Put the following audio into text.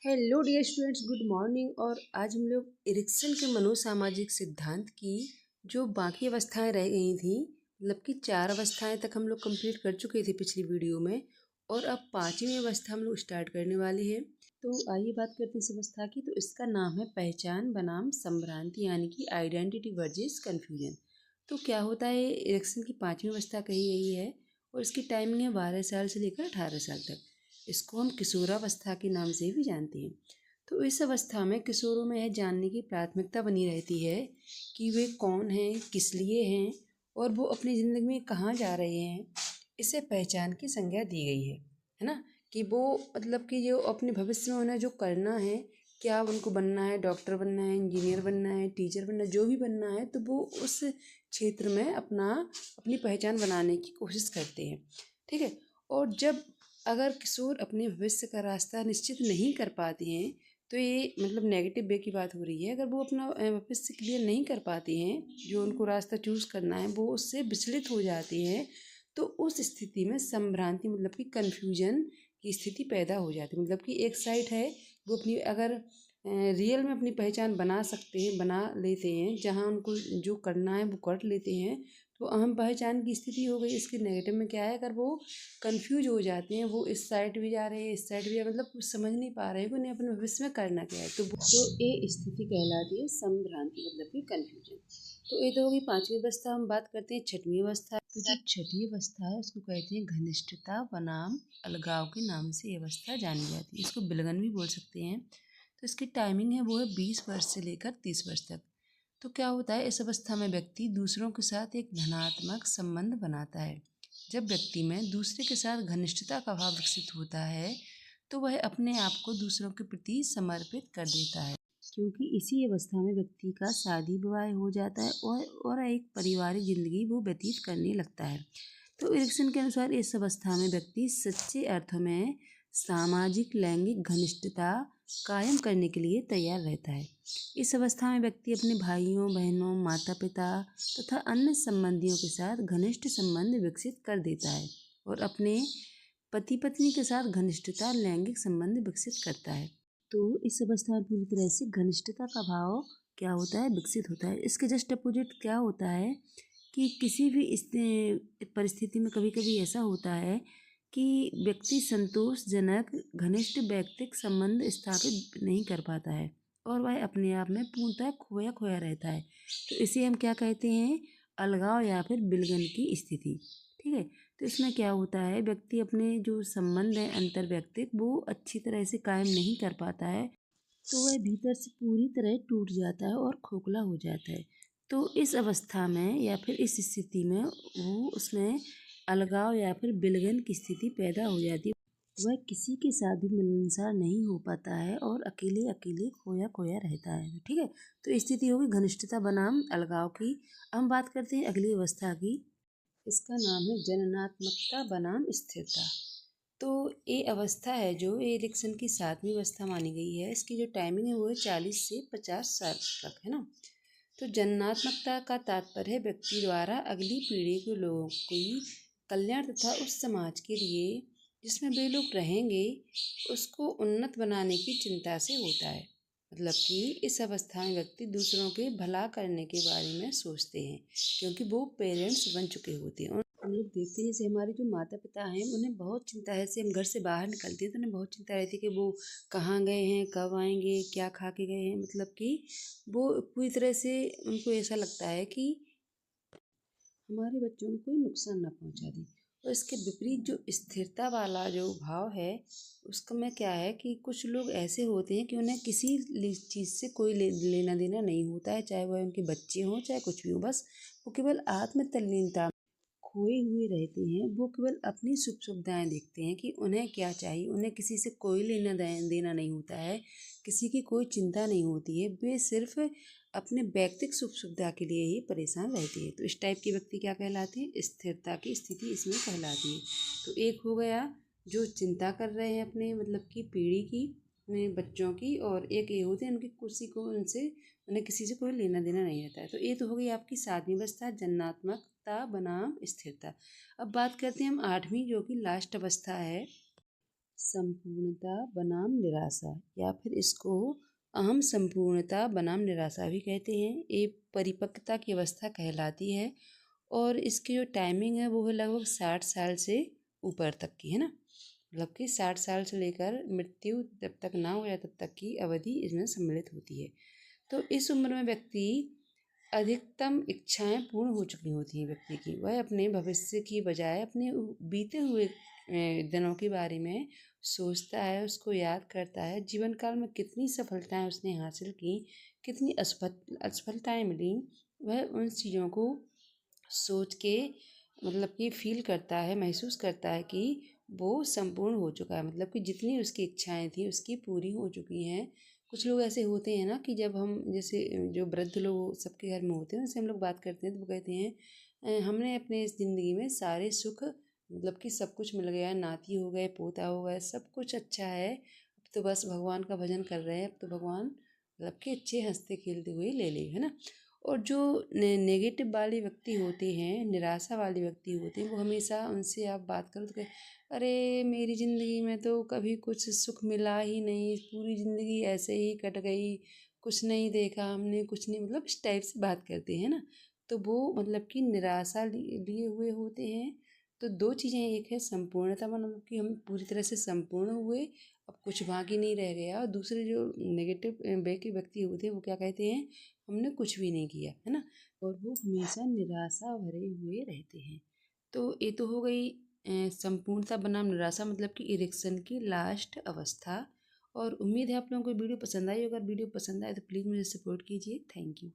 Hello dear students, good morning. और आज हम लोग एरिक्सन के मनोसामाजिक सिद्धांत की जो बाकी अवस्थाएं रह गई थी, मतलब कि 4 अवस्थाएं तक हम लोग कंप्लीट कर चुके थे पिछली वीडियो में, और अब 5वीं अवस्था हम लोग स्टार्ट करने वाले हैं। तो आइए बात करते हैं इस अवस्था की। तो इसका नाम है पहचान बनाम संभ्रांति, यानी कि आइडेंटिटी वर्सेस कन्फ्यूजन। तो क्या होता है, एरिक्सन की 5वीं अवस्था कही गई है और इसकी टाइमिंग है 12 साल से लेकर 18 साल तक। इसको हम किशोरावस्था के नाम से भी जानते हैं। तो इस अवस्था में किशोरों में यह जानने की प्राथमिकता बनी रहती है कि वे कौन हैं, किस लिए हैं और वो अपनी ज़िंदगी में कहाँ जा रहे हैं। इसे पहचान की संज्ञा दी गई है ना। कि वो मतलब कि जो अपने भविष्य में उन्हें जो करना है, क्या उनको बनना है, डॉक्टर बनना है, इंजीनियर बनना है, टीचर बनना है, जो भी बनना है, तो वो उस क्षेत्र में अपनी पहचान बनाने की कोशिश करते हैं। ठीक है। और जब अगर किशोर अपने भविष्य का रास्ता निश्चित नहीं कर पाते हैं, तो ये मतलब नेगेटिव वे की बात हो रही है। अगर वो अपना भविष्य क्लियर नहीं कर पाते हैं, जो उनको रास्ता चूज़ करना है वो उससे विचलित हो जाते हैं, तो उस स्थिति में संभ्रांति मतलब कि कन्फ्यूजन की स्थिति पैदा हो जाती है। मतलब कि एक साइड है वो अपनी अगर रियल में अपनी पहचान बना सकते हैं, बना लेते हैं, जहाँ उनको जो करना है वो कर लेते हैं, तो अहम पहचान की स्थिति हो गई। इसके नेगेटिव में क्या है, अगर वो कंफ्यूज हो जाते हैं, वो इस साइड भी जा रहे हैं, इस साइड भी मतलब कुछ समझ नहीं पा रहे हैं कि उन्हें अपने भविष्य में करना क्या है, तो ये स्थिति कहलाती है संभ्रांति मतलब कि कन्फ्यूजन। तो ये तो होगी 5वीं अवस्था। हम बात करते हैं 6वीं अवस्था। तो जो 6वीं अवस्था है उसको कहते हैं घनिष्ठता बनाम अलगाव के नाम से ये अवस्था जानी जाती है। इसको बिलगन भी बोल सकते हैं। तो इसकी टाइमिंग है वो है 20 वर्ष से लेकर 30 वर्ष तक। तो क्या होता है, इस अवस्था में व्यक्ति दूसरों के साथ एक धनात्मक संबंध बनाता है। जब व्यक्ति में दूसरे के साथ घनिष्ठता का भाव विकसित होता है, तो वह अपने आप को दूसरों के प्रति समर्पित कर देता है, क्योंकि इसी अवस्था में व्यक्ति का शादी विवाह हो जाता है और एक पारिवारिक जिंदगी वो व्यतीत करने लगता है। तो एरिक्सन के अनुसार इस अवस्था में व्यक्ति सच्चे अर्थों में सामाजिक लैंगिक घनिष्ठता कायम करने के लिए तैयार रहता है। इस अवस्था में व्यक्ति अपने भाइयों बहनों, माता पिता तथा अन्य संबंधियों के साथ घनिष्ठ संबंध विकसित कर देता है और अपने पति पत्नी के साथ घनिष्ठता लैंगिक संबंध विकसित करता है। तो इस अवस्था में पूरी तरह से घनिष्ठता का भाव क्या होता है, विकसित होता है। इसके जस्ट अपोजिट क्या होता है कि किसी भी इस परिस्थिति में कभी कभी ऐसा होता है कि व्यक्ति संतोषजनक घनिष्ठ व्यक्तिक संबंध स्थापित नहीं कर पाता है और वह अपने आप में पूर्णतः खोया खोया रहता है। तो इसे हम क्या कहते हैं, अलगाव या फिर विलगन की स्थिति। ठीक है। तो इसमें क्या होता है, व्यक्ति अपने जो संबंध है अंतर व्यक्तिक वो अच्छी तरह से कायम नहीं कर पाता है, तो वह भीतर से पूरी तरह टूट जाता है और खोखला हो जाता है। तो इस अवस्था में या फिर इस स्थिति में वो उसमें अलगाव या फिर विलगन की स्थिति पैदा हो जाती है। वह किसी के साथ भी मिलनसार नहीं हो पाता है और अकेले अकेले खोया खोया रहता है। ठीक है। तो स्थिति होगी घनिष्ठता बनाम अलगाव की। अब हम बात करते हैं अगली अवस्था की। इसका नाम है जननात्मकता बनाम स्थिरता। तो ये अवस्था है जो एरिक्सन की 7वीं अवस्था मानी गई है। इसकी जो टाइमिंग है वो है 40 से 50 साल तक, है ना। तो जननात्मकता का तात्पर्य है व्यक्ति द्वारा अगली पीढ़ी के लोगों की कल्याण तथा उस समाज के लिए जिसमें वे लोग रहेंगे उसको उन्नत बनाने की चिंता से होता है। मतलब कि इस अवस्था में व्यक्ति दूसरों के भला करने के बारे में सोचते हैं, क्योंकि वो पेरेंट्स बन चुके होते हैं। हम लोग देखते हैं जैसे हमारे जो माता पिता हैं उन्हें बहुत चिंता है। जैसे हम घर से बाहर निकलते हैं तो उन्हें बहुत चिंता रहती है कि वो कहाँ गए हैं, कब आएंगे, क्या खा के गए हैं। मतलब कि वो पूरी तरह से उनको ऐसा लगता है कि हमारे बच्चों को कोई नुकसान ना पहुंचा दे। और इसके विपरीत जो स्थिरता वाला जो भाव है उसका में क्या है कि कुछ लोग ऐसे होते हैं कि उन्हें किसी चीज़ से कोई लेना देना नहीं होता है, चाहे वह उनके बच्चे हों चाहे कुछ भी हो। बस वो केवल आत्म तल्लीनता खोए हुए रहते हैं। वो केवल अपनी सुख सुविधाएं देखते हैं कि उन्हें क्या चाहिए। उन्हें किसी से कोई लेना देना नहीं होता है, किसी की कोई चिंता नहीं होती है। वे सिर्फ अपने व्यक्तिगत सुख सुविधा के लिए ही परेशान रहते हैं। तो इस टाइप के व्यक्ति क्या कहलाते हैं, स्थिरता की स्थिति इसमें कहलाती है। तो एक हो गया जो चिंता कर रहे हैं अपने मतलब की पीढ़ी की, अपने बच्चों की, और एक ये होते हैं उनकी कुर्सी को उन्हें किसी से कोई लेना देना नहीं रहता है। तो ये तो हो गई आपकी 7वीं अवस्था, जन्नात्मकता बनाम स्थिरता। अब बात करते हैं हम 8वीं, जो कि लास्ट अवस्था है। संपूर्णता बनाम निराशा, या फिर इसको अहम संपूर्णता बनाम निराशा भी कहते हैं। ये परिपक्वता की अवस्था कहलाती है और इसकी जो टाइमिंग है वो है लगभग 60 साल से ऊपर तक की, है ना। मतलब कि 60 साल से लेकर मृत्यु जब तक ना हो जाए तब तक की अवधि इसमें सम्मिलित होती है। तो इस उम्र में व्यक्ति अधिकतम इच्छाएं पूर्ण हो चुकी होती हैं व्यक्ति की। वह अपने भविष्य की बजाय अपने बीते हुए दिनों के बारे में सोचता है, उसको याद करता है। जीवन काल में कितनी सफलताएं उसने हासिल की, कितनी असफलताएं मिली, वह उन चीज़ों को सोच के मतलब कि फील करता है, महसूस करता है कि वो संपूर्ण हो चुका है। मतलब कि जितनी उसकी इच्छाएं थी उसकी पूरी हो चुकी हैं। कुछ लोग ऐसे होते हैं ना कि जब हम जैसे जो वृद्ध लोग सबके घर में होते हैं उनसे हम लोग बात करते हैं तो वो कहते हैं हमने अपने इस ज़िंदगी में सारे सुख मतलब कि सब कुछ मिल गया, नाती हो गए, पोता हो गए, सब कुछ अच्छा है, अब तो बस भगवान का भजन कर रहे हैं, अब तो भगवान मतलब कि अच्छे हंसते खेलते हुए ले ले, है ना। और जो नेगेटिव वाले व्यक्ति होते हैं, निराशा वाले व्यक्ति होते हैं, वो हमेशा उनसे आप बात करो तो अरे मेरी ज़िंदगी में तो कभी कुछ सुख मिला ही नहीं, पूरी ज़िंदगी ऐसे ही कट गई, कुछ नहीं देखा हमने, कुछ नहीं, मतलब इस टाइप से बात करते हैं ना। तो वो मतलब कि निराशा लिए हुए होते हैं। तो दो चीज़ें, एक है संपूर्णता, मतलब कि हम पूरी तरह से संपूर्ण हुए, अब कुछ बाकी नहीं रह गया। और दूसरे जो नेगेटिव वे के व्यक्ति होते हैं वो क्या कहते हैं, हमने कुछ भी नहीं किया, है ना। और वो हमेशा निराशा भरे हुए रहते हैं। तो ये तो हो गई संपूर्णता बनाम निराशा, मतलब कि इरेक्शन की लास्ट अवस्था। और उम्मीद है आप लोगों को वीडियो पसंद आई। अगर वीडियो पसंद आए तो प्लीज़ मुझे सपोर्ट कीजिए। Thank you.